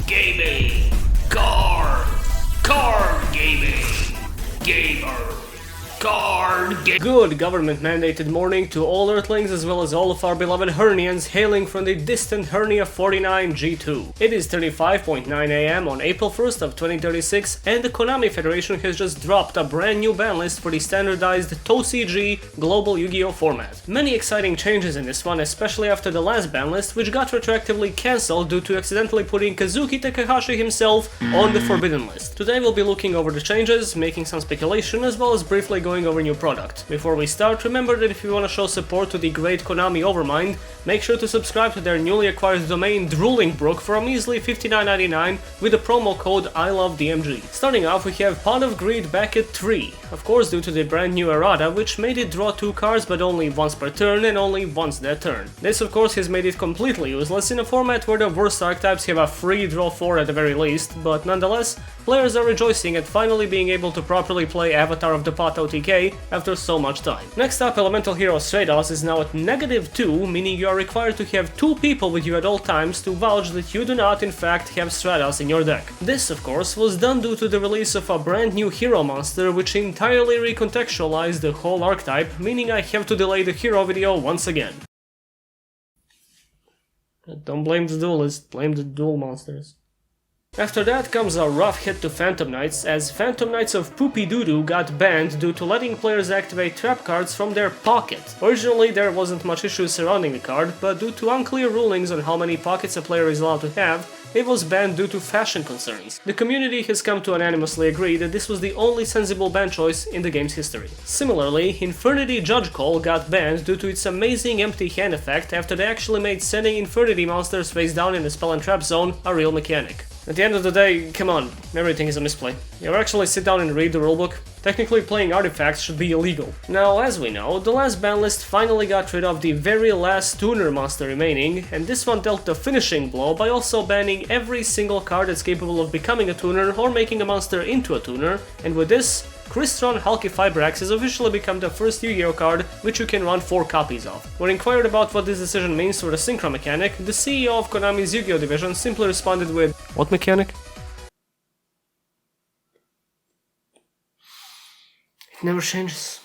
Gaming. Card. Card gaming. Gamer. Good government-mandated morning to all Earthlings as well as all of our beloved Hernians hailing from the distant Hernia 49 G2. It is 35.9 AM on April 1st of 2036 and the Konami Federation has just dropped a brand new ban list for the standardized TOCG global Yu-Gi-Oh format. Many exciting changes in this one, especially after the last ban list, which got retroactively cancelled due to accidentally putting Kazuki Takahashi himself on the forbidden list. Today we'll be looking over the changes, making some speculation as well as briefly going over new product. Before we start, remember that if you want to show support to the great Konami Overmind, make sure to subscribe to their newly acquired domain Droolingbrook for a measly $59.99 with the promo code ILOVEDMG. Starting off, we have Pot of Greed back at 3, of course due to the brand new Rata, which made it draw 2 cards but only once per turn and only once that turn. This of course has made it completely useless in a format where the worst archetypes have a free draw 4 at the very least, but nonetheless, players are rejoicing at finally being able to properly play Avatar of the Pot OTK after so much time. Next up, Elemental Hero STRATOS is now at -2, meaning you are required to have 2 people with you at all times to vouch that you do not in fact have STRATOS in your deck. This of course was done due to the release of a brand new hero monster which entirely recontextualized the whole archetype, meaning I have to delay the hero video once again. Don't blame the duelist, blame the duel monsters. After that comes a rough hit to Phantom Knights, as Phantom Knights of Poopy Doodoo got banned due to letting players activate trap cards from their pocket. Originally there wasn't much issue surrounding the card, but due to unclear rulings on how many pockets a player is allowed to have, it was banned due to fashion concerns. The community has come to unanimously agree that this was the only sensible ban choice in the game's history. Similarly, Infernity JUDGECALL got banned due to its amazing empty hand effect after they actually made sending Infernity monsters face down in the spell and trap zone a real mechanic. At the end of the day, come on, everything is a misplay. You ever actually sit down and read the rulebook? Technically playing artifacts should be illegal. Now, as we know, the last ban list finally got rid of the very last tuner monster remaining, and this one dealt the finishing blow by also banning every single card that's capable of becoming a tuner or making a monster into a tuner, and with this, Crystron Hulky Fibrax has officially become the first Yu-Gi-Oh card which you can run 4 copies of. When inquired about what this decision means for the synchro mechanic, the CEO of Konami's Yu-Gi-Oh division simply responded with, "What mechanic?" It never changes.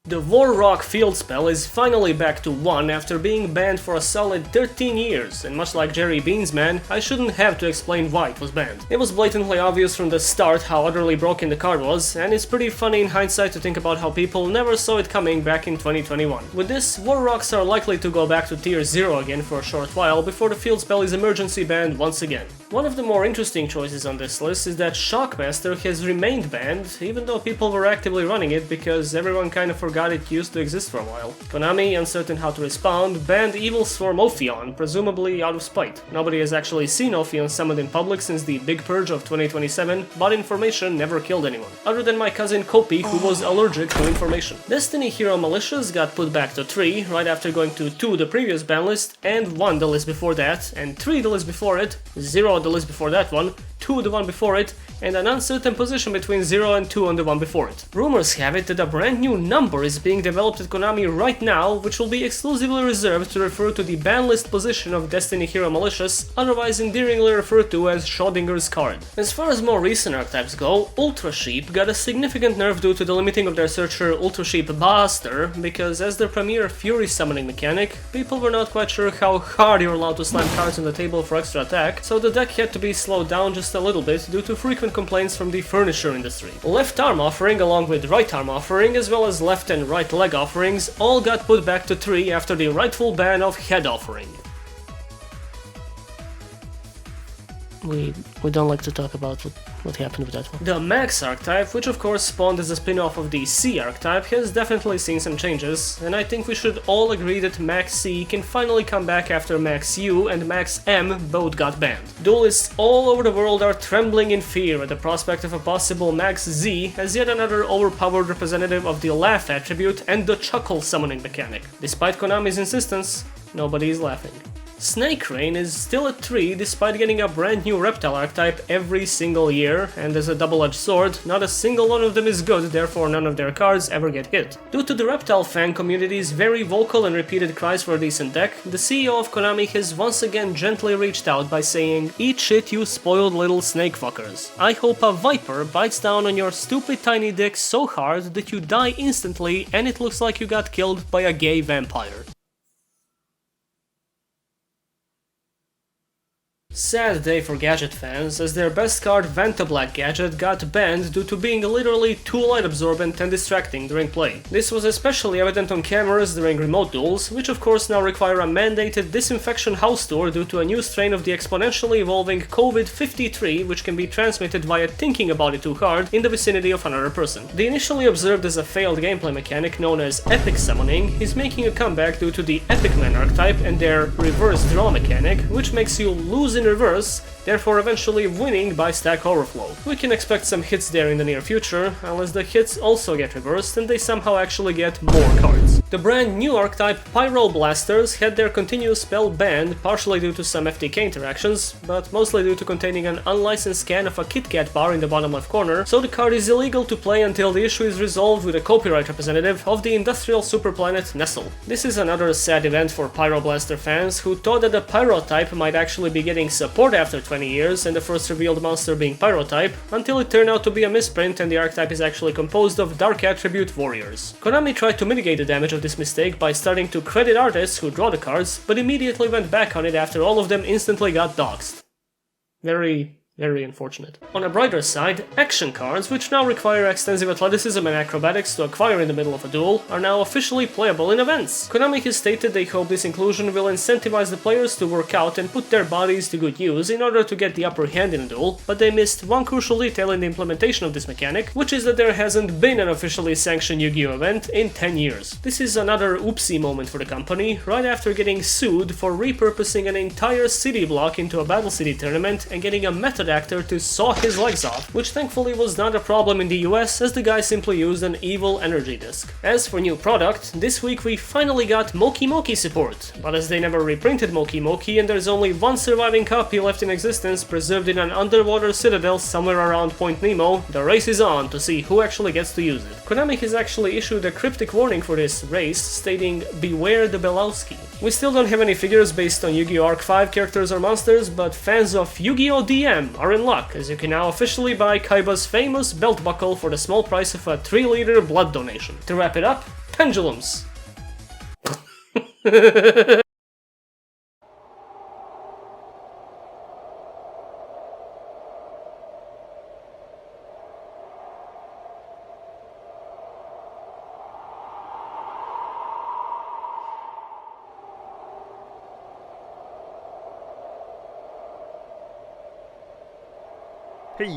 The War Rock field spell is finally back to 1 after being banned for a solid 13 years, and much like Jerry Beans Man, I shouldn't have to explain why it was banned. It was blatantly obvious from the start how utterly broken the card was, and it's pretty funny in hindsight to think about how people never saw it coming back in 2021. With this, War Rocks are likely to go back to tier 0 again for a short while before the field spell is emergency banned once again. One of the more interesting choices on this list is that Shockmaster has remained banned, even though people were actively running it because everyone kind of forgot it used to exist for a while. Konami, uncertain how to respond, banned EVILSWARM OPHION, presumably out of spite. Nobody has actually seen OPHION summoned in public since the Big Purge of 2027, but information never killed anyone. Other than my cousin Kopi, who was allergic to information. Destiny Hero Militias got put back to 3, right after going to 2 the previous ban list, and 1 the list before that, and 3 the list before it, 0 the list before that one, 2 the one before it, and an uncertain position between 0 and 2 on the one before it. Rumors have it that a brand new number is being developed at Konami right now, which will be exclusively reserved to refer to the ban list position of Destiny Hero Militias, otherwise endearingly referred to as Schrodinger's card. As far as more recent archetypes go, ULTRASHEEP got a significant nerf due to the limiting of their searcher ULTRASHEEP BAAHSTER, because as their premier Fury summoning mechanic, people were not quite sure how hard you're allowed to slam cards on the table for extra attack, so the deck had to be slowed down just a little bit due to frequent complaints from the furniture industry. Left arm offering along with right arm offering as well as left and right leg offerings all got put back to 3 after the rightful ban of head offering. We don't like to talk about what happened with that one. The Max archetype, which of course spawned as a spin-off of the C archetype, has definitely seen some changes, and I think we should all agree that Max C can finally come back after Max U and Max M both got banned. Duelists all over the world are trembling in fear at the prospect of a possible Max Z as yet another overpowered representative of the laugh attribute and the chuckle summoning mechanic. Despite Konami's insistence, nobody is laughing. Snake Rain is still a 3 despite getting a brand new reptile archetype every single year, and as a double-edged sword, not a single one of them is good, therefore none of their cards ever get hit. Due to the reptile fan community's very vocal and repeated cries for a decent deck, the CEO of Konami has once again gently reached out by saying, "Eat shit, you spoiled little snake fuckers. I hope a viper bites down on your stupid tiny dick so hard that you die instantly and it looks like you got killed by a gay vampire." Sad day for Gadget fans, as their best card Vantablack Gadget got banned due to being literally too light absorbent and distracting during play. This was especially evident on cameras during remote duels, which of course now require a mandated disinfection house tour due to a new strain of the exponentially evolving COVID-53, which can be transmitted via thinking about it too hard in the vicinity of another person. The initially observed as a failed gameplay mechanic known as Epic Summoning is making a comeback due to the Epic Man archetype and their reverse draw mechanic, which makes you lose in reverse, therefore eventually winning by stack overflow. We can expect some hits there in the near future, unless the hits also get reversed and they somehow actually get more cards. The brand new archetype PYROBLASTERs had their continuous spell banned, partially due to some FTK interactions, but mostly due to containing an unlicensed scan of a KitKat bar in the bottom left corner, so the card is illegal to play until the issue is resolved with a copyright representative of the industrial superplanet Nestle. This is another sad event for PYROBLASTER fans who thought that the Pyro type might actually be getting support after 20 years and the first revealed monster being Pyro type, until it turned out to be a misprint and the archetype is actually composed of Dark Attribute warriors. Konami tried to mitigate the damage of this mistake by starting to credit artists who draw the cards, but immediately went back on it after all of them instantly got doxed. Very unfortunate. On a brighter side, action cards, which now require extensive athleticism and acrobatics to acquire in the middle of a duel, are now officially playable in events. Konami has stated they hope this inclusion will incentivize the players to work out and put their bodies to good use in order to get the upper hand in a duel, but they missed one crucial detail in the implementation of this mechanic, which is that there hasn't been an officially sanctioned Yu-Gi-Oh event in 10 years. This is another oopsie moment for the company, right after getting sued for repurposing an entire city block into a Battle City tournament and getting a method actor to saw his legs off, which thankfully was not a problem in the US as the guy simply used an evil energy disc. As for new product, this week we finally got MOKEY support, but as they never reprinted MOKEY and there's only one surviving copy left in existence preserved in an underwater citadel somewhere around Point Nemo, the race is on to see who actually gets to use it. Konami has actually issued a cryptic warning for this race, stating "Beware the Belowski." We still don't have any figures based on Yu-Gi-Oh! Arc 5 characters or monsters, but fans of Yu-Gi-Oh! DM are in luck, as you can now officially buy Kaiba's famous belt buckle for the small price of a 3-liter blood donation. To wrap it up, pendulums! Hey.